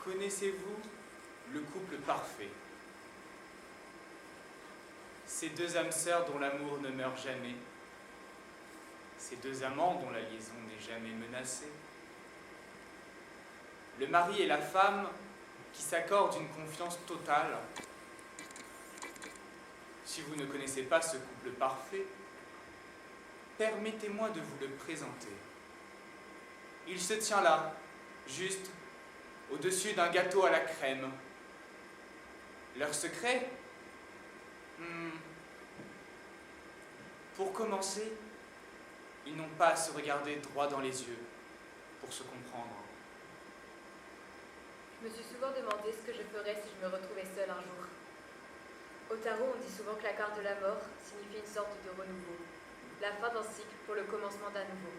Connaissez-vous le couple parfait? Ces deux âmes sœurs dont l'amour ne meurt jamais. Ces deux amants dont la liaison n'est jamais menacée. Le mari et la femme qui s'accordent une confiance totale. Si vous ne connaissez pas ce couple parfait, permettez-moi de vous le présenter. Il se tient là, juste au-dessus d'un gâteau à la crème. Leur secret? Pour commencer, ils n'ont pas à se regarder droit dans les yeux pour se comprendre. Je me suis souvent demandé ce que je ferais si je me retrouvais seule un jour. Au tarot, on dit souvent que la carte de la mort signifie une sorte de renouveau, la fin d'un cycle pour le commencement d'un nouveau.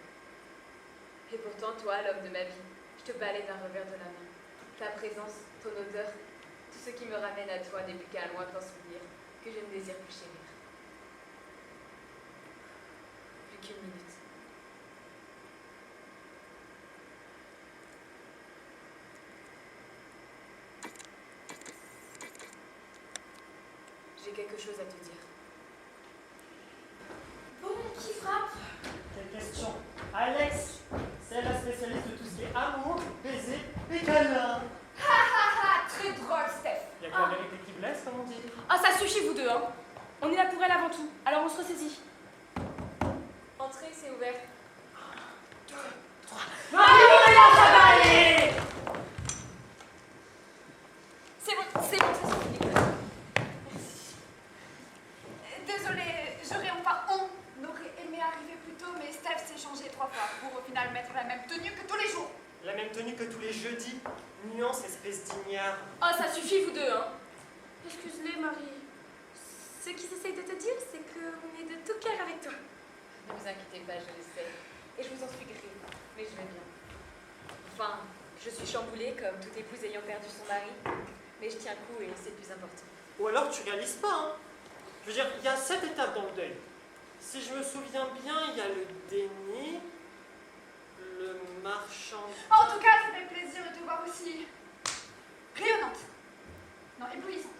Et pourtant, toi, l'homme de ma vie, je te balais d'un revers de la main. Ta présence, ton odeur, tout ce qui me ramène à toi n'est plus qu'un lointain souvenir que je ne désire plus chérir. Plus qu'une minute. J'ai quelque chose à te dire. Bon, qui frappe? Quelle question? Alex, c'est la spécialiste de tout ce qui est amour, baiser et câlin. Très drôle, Steph. Y'a que la vérité qui blesse, comme on dit. Ah, ça suffit, vous deux, hein. On est là pour elle avant tout, alors on se ressaisit. Entrez, c'est ouvert. Allez, là, ça va aller. C'est bon, ça suffit. Merci. Désolée, on aurait aimé arriver plus tôt, mais Steph s'est changé 3 fois pour au final mettre la même tenue que tous les jours. La même tenue que tous les jeudis. Nuance, espèce d'ignare. Oh, ça suffit, vous deux, hein. Excuse-les, Marie. Ce qu'ils essayent de te dire, c'est qu'on est de tout cœur avec toi. Ne vous inquiétez pas, je le sais. Et je vous en suis gré, mais je vais bien. Enfin, je suis chamboulée comme toute épouse ayant perdu son mari, mais je tiens le coup et c'est le plus important. Ou alors tu réalises pas, hein. Je veux dire, il y a 7 étapes dans le deuil. Si je me souviens bien, il y a le déni, le marchand... En tout cas, ça fait plaisir de te voir aussi rayonnante. Non, éblouissante.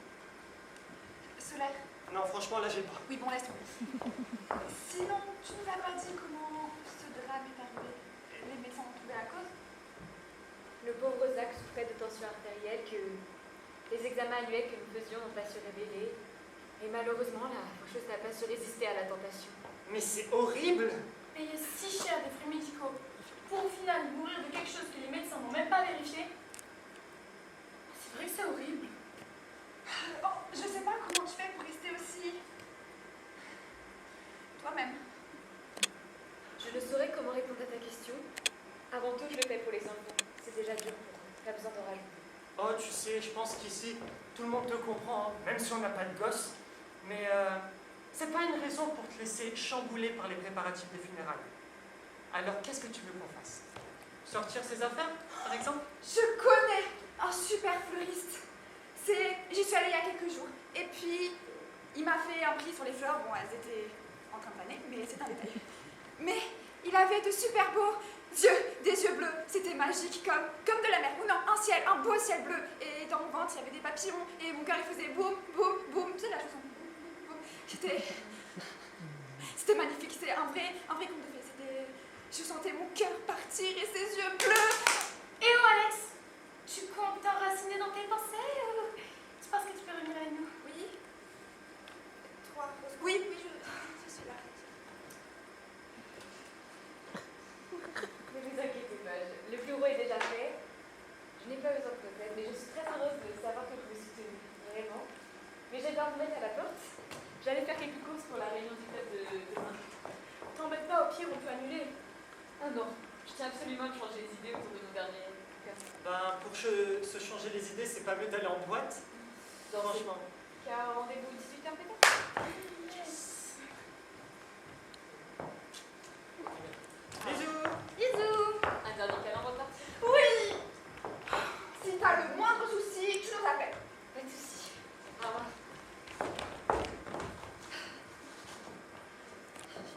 Solaire. Non, franchement, là, j'ai pas. Oui, bon, laisse tomber. Sinon, tu nous as pas dit comment ce drame est arrivé. Les médecins ont trouvé la cause. Le pauvre Zach souffrait de tension artérielle que les examens annuels que nous faisions n'ont pas su révéler. Et malheureusement, la faucheuse n'a pas su résister à la tentation. Mais c'est horrible. Payer si cher des frais médicaux pour au final mourir de quelque chose que les médecins n'ont même pas vérifié. C'est vrai que c'est horrible. Oh, je sais pas comment tu fais pour rester aussi... toi-même. Je ne saurais comment répondre à ta question. Avant tout, je le fais pour les enfants. C'est déjà dur pour eux. Pas besoin d'en rajouter. Oh, tu sais, je pense qu'ici, tout le monde te comprend, hein, même si on n'a pas de gosse. Mais c'est pas une raison pour te laisser chambouler par les préparatifs des funérailles. Alors, qu'est-ce que tu veux qu'on fasse? Sortir ses affaires, par exemple? Je connais un super fleuriste. J'y suis allée il y a quelques jours. Et puis, il m'a fait un prix sur les fleurs. Bon, elles étaient en train de faner, mais c'est un détail. Mais il avait de super beaux yeux, des yeux bleus. C'était magique, comme de la mer. Ou non, un ciel, un beau ciel bleu. Et dans mon ventre, il y avait des papillons. Et mon cœur, il faisait boum, boum, boum. Tu sais, la chanson. Boum, boum. C'était magnifique. C'était un vrai conte de fées. Je sentais mon cœur partir et ses yeux bleus. Et oh Alex, tu comptes t'enraciner dans tes pensées ou tu penses que tu peux revenir avec nous? Oui. 3 roses. Oui, je suis là. Ne vous inquiétez pas, le plus gros est déjà fait. Je n'ai pas besoin de prothèse, mais je suis très heureuse de savoir que vous me soutenez. Vraiment. Mais j'ai peur de vous mettre à la porte. J'allais faire quelques courses pour la réunion du club de demain. T'embête pas, au pire on peut annuler. Ah non, je tiens absolument à changer les idées autour de nos derniers cas. Ben, pour se changer les idées, c'est pas mieux d'aller en boîte. Franchement. Car rendez-vous 18h peut-être? Bisous. Bisous! Un dernier câlin avant de partir? Oui. Si t'as le moindre souci, tu nous appelles. Pas de soucis. Au revoir.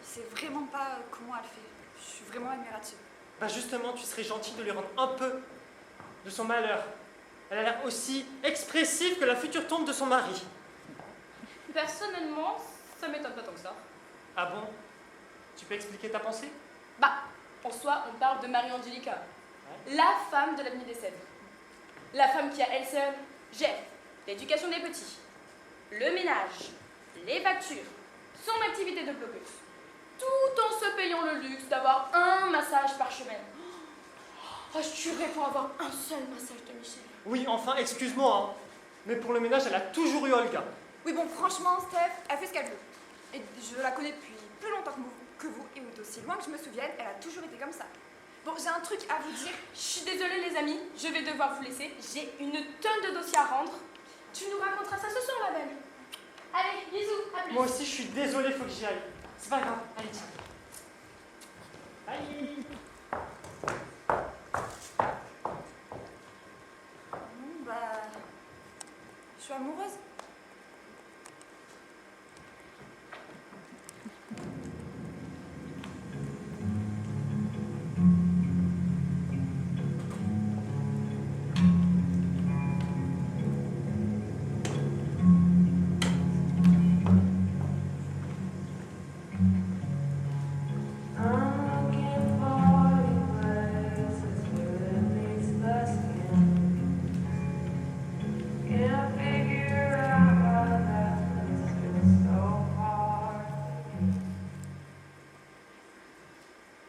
Je sais vraiment pas comment elle fait. Je suis vraiment admirative. Bah justement, tu serais gentil de lui rendre un peu de son malheur. Elle a l'air aussi expressive que la future tante de son mari. Personnellement, ça m'étonne pas tant que ça. Ah bon? Tu peux expliquer ta pensée? Bah, en soi, on parle de Marie-Angelica, la femme de l'ami des Cèdres. La femme qui a elle seule gère l'éducation des petits, le ménage, les factures, son activité de blogueuse, tout en se payant le luxe d'avoir un massage par semaine. Oh, je tuerais pour avoir un seul massage de Michel. Oui, enfin, excuse-moi, hein, mais pour le ménage, elle a toujours eu Olga. Oui, bon, franchement, Steph, elle fait ce qu'elle veut. Et je la connais depuis plus longtemps que vous, et aussi loin que je me souvienne, elle a toujours été comme ça. Bon, j'ai un truc à vous dire. Je suis désolée les amis, je vais devoir vous laisser. J'ai une tonne de dossiers à rendre. Tu nous raconteras ça ce soir, ma belle. Allez, bisous, à plus. Moi aussi, je suis désolé, faut que j'y aille. C'est pas grave, allez, tiens. Bye. Bon, bah... Je suis amoureuse.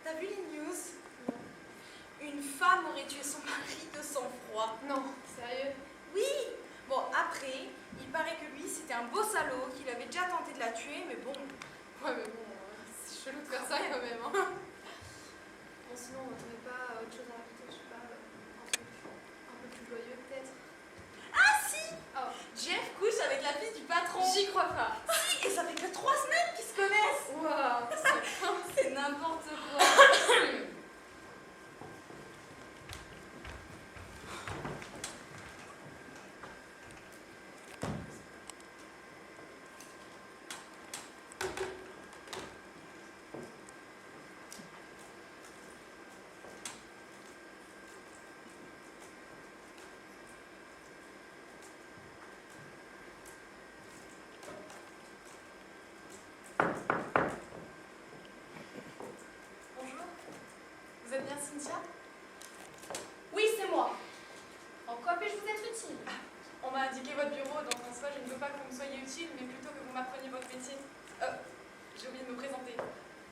T'as vu les news? Une femme aurait tué son mari de sang-froid. Non, sérieux? Oui. Bon, après, il paraît que lui, c'était un beau salaud, qu'il avait déjà tenté de la tuer, mais bon. Ouais, mais bon, c'est chelou de faire ça quand même. Hein. Bon, sinon, on n'aurait pas autre chose à raconter, je sais pas, un truc un peu plus joyeux peut-être. Ah si! Oh, Jeff couche avec la fille du patron. j'y crois pas. Si, et ça fait que 3 semaines qu'ils se connaissent. Waouh, C'est n'importe quoi. Bonjour. Vous êtes bien Cynthia? Oui, c'est moi. En quoi puis-je vous être utile? On m'a indiqué votre bureau, donc en soi, je ne veux pas que vous me soyez utile, mais plutôt que vous m'appreniez votre métier. J'ai oublié de me présenter.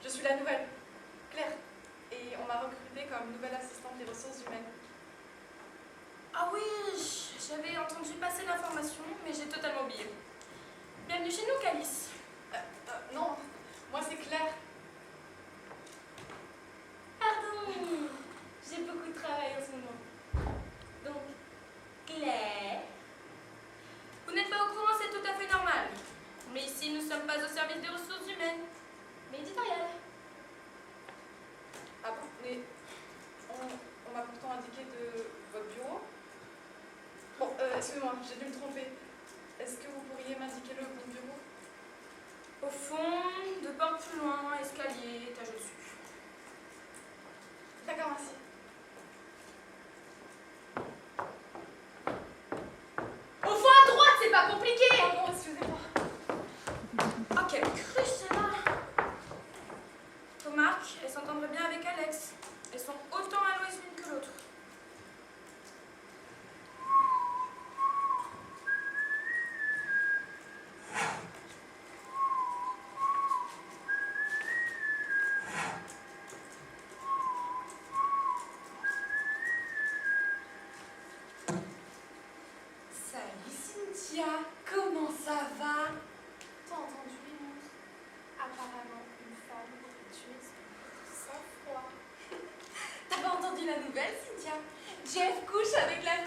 Je suis la nouvelle, Claire, et on m'a recrutée comme nouvelle assistante des ressources humaines. Ah oui, j'avais entendu passer l'information, mais j'ai totalement oublié. Bienvenue chez nous, Calice. Non, moi c'est Claire. Pardon, j'ai beaucoup de travail en ce moment. Donc, Claire, vous n'êtes pas au courant, c'est tout à fait normal. Mais ici, nous ne sommes pas au service des ressources humaines, mais éditoriales. Ah bon, mais on m'a pourtant indiqué de votre bureau. Bon, excusez-moi, j'ai dû me tromper. Est-ce que vous pourriez m'indiquer le bon bureau? Au fond, deux portes plus loin, escalier, étage au-dessus. D'accord, merci. Au fond à droite, c'est pas compliqué. Pardon, excusez-moi. Oh, quelle cruche celle-là. Remarque, elles s'entendraient bien avec Alex. Elles sont autant allouées l'une que l'autre. Salut Cynthia, comment ça va? t'as entendu les news? Apparemment, une femme aurait tué son sang-froid. T'as pas entendu la nouvelle, Cynthia? Jeff couche avec la